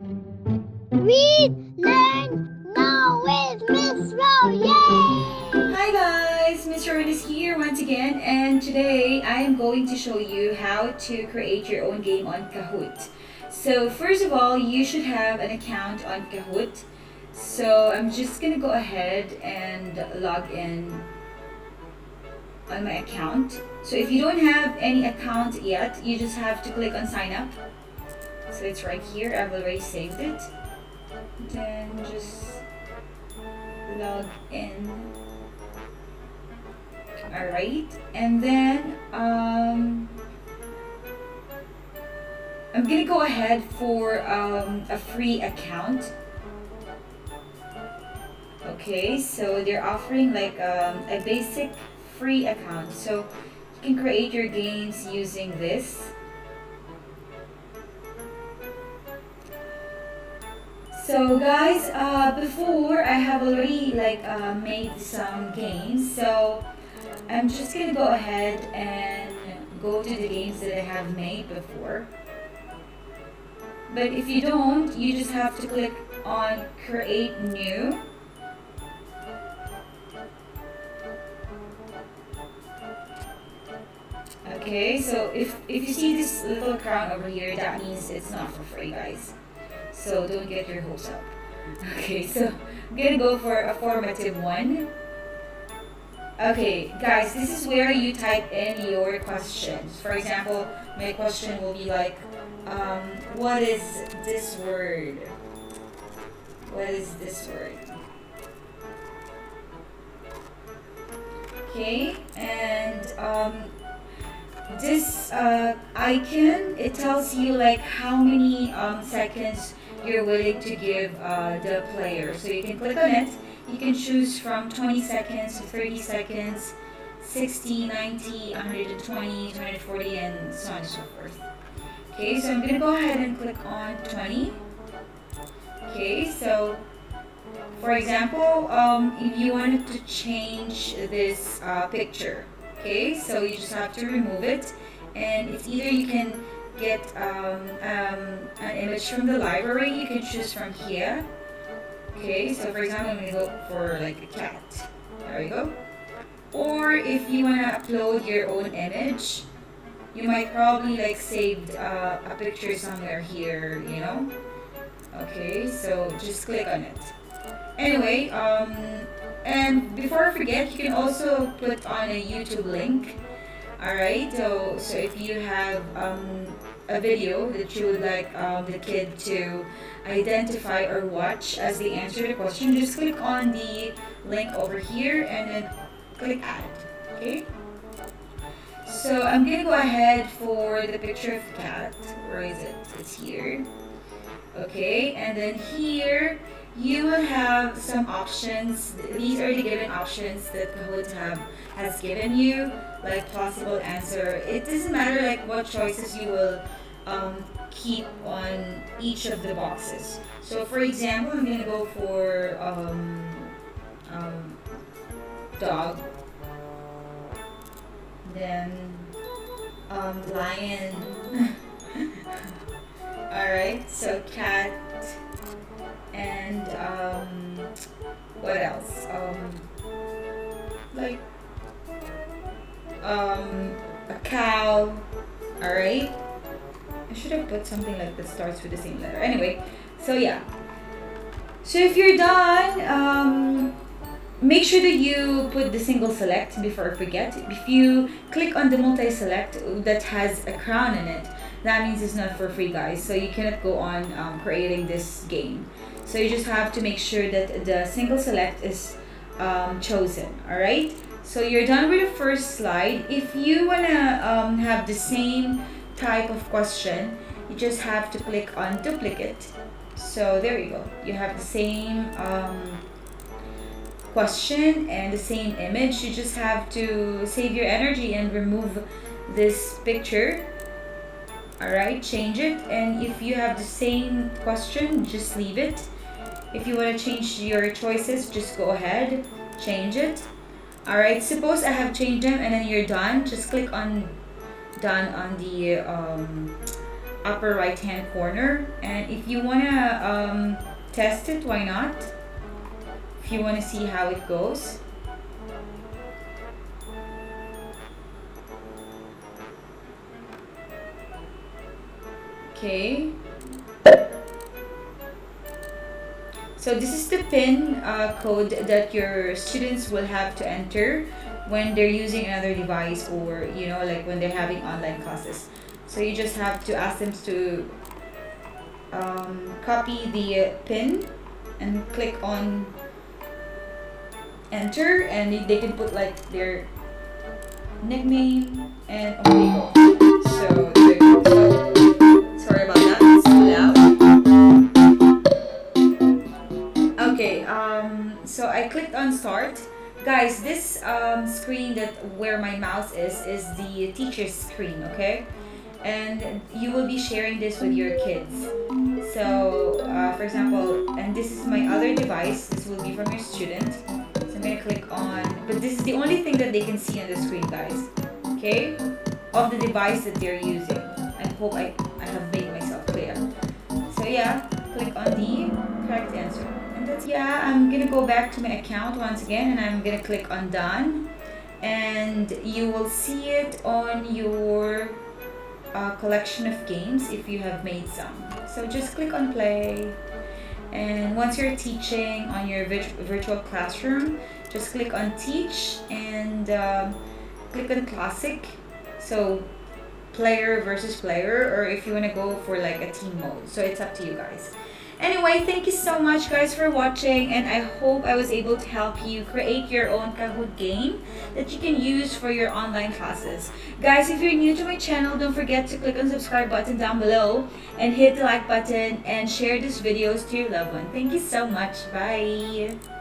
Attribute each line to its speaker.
Speaker 1: Read, learn, know with Miss Ro. Yay!
Speaker 2: Hi guys, Miss Ron is here once again, and today I am going to show you how to create your own game on Kahoot. So first of all, you should have an account on Kahoot. So I'm just gonna go ahead and log in on my account. So if you don't have any account yet, you just have to click on sign up. So it's right here. I've already saved it. Then just log in. Alright, and then I'm gonna go ahead for a free account. Okay, so they're offering like a basic free account, so you can create your games using this. So guys, before I have already like made some games, so I'm just gonna go ahead and go to the games that I have made before. But if you don't, you just have to click on create new. Okay, so if you see this little crown over here, that means it's not for free, guys. So don't get your hopes up. Okay, so I'm gonna go for a formative one. Okay, guys, this is where you type in your questions. For example, my question will be like, what is this word? What is this word? Okay, and this icon, it tells you like how many seconds you're willing to give the player. So you can click on it. You can choose from 20 seconds to 30 seconds, 60, 90, 120, 140, and so on and so forth. Okay, so I'm gonna go ahead and click on 20. Okay, so for example, if you wanted to change this picture, okay, so you just have to remove it, and it's either you can get an image from the library, you can choose from here. Okay, so for example, I'm gonna go for like a cat. There we go. Or if you wanna upload your own image, you might probably like saved a picture somewhere here, you know. Okay, so just click on it. Anyway, and before I forget, you can also put on a YouTube link. Alright, so if you have a video that you would like the kid to identify or watch as they answer the question, just click on the link over here and then click add. Okay? So I'm gonna go ahead for the picture of the cat. Where is it? It's here. Okay, and then here you will have some options. These are the given options that Kahoot has given you, like possible answer. It doesn't matter like what choices you will keep on each of the boxes. So for example, I'm gonna go for dog, then lion. Alright, so cat, and what else? Like a cow. Alright, I should have put something like that starts with the same letter. Anyway, so yeah. So if you're done, make sure that you put the single select before I forget. If you click on the multi-select that has a crown in it, that means it's not for free, guys. So you cannot go on creating this game. So you just have to make sure that the single select is chosen. All right. So you're done with the first slide. If you wanna have the same type of question, you just have to click on duplicate. So there you go. You have the same question and the same image. You just have to save your energy and remove this picture. Alright, change it, and if you have the same question, just leave it. If you want to change your choices, just go ahead, change it. Alright, suppose I have changed them and then you're done, just click on done on the upper right hand corner. And if you want to test it, why not? If you want to see how it goes. Okay. So this is the PIN code that your students will have to enter when they're using another device, or like when they're having online classes. So you just have to ask them to copy the PIN and click on enter, and they can put like their nickname, and away you go. So there you go. So, sorry about that, it's too loud. Okay, so I clicked on start. Guys, this screen that where my mouse is the teacher's screen, okay? And you will be sharing this with your kids. So, for example, and this is my other device. This will be from your student. So I'm gonna click on, but this is the only thing that they can see on the screen, guys. Okay, of the device that they're using. I hope I have made myself clear. So yeah, click on the correct answer. And that's, yeah, I'm gonna go back to my account once again, and I'm gonna click on done. And you will see it on your collection of games if you have made some. So just click on play. And once you're teaching on your virtual classroom, just click on teach and click on classic. So player versus player, or if you want to go for like a team mode. So it's up to you guys. Anyway, thank you so much guys for watching, and I hope I was able to help you create your own Kahoot game that you can use for your online classes. Guys, if you're new to my channel, don't forget to click on the subscribe button down below and hit the like button and share these videos to your loved one. Thank you so much. Bye!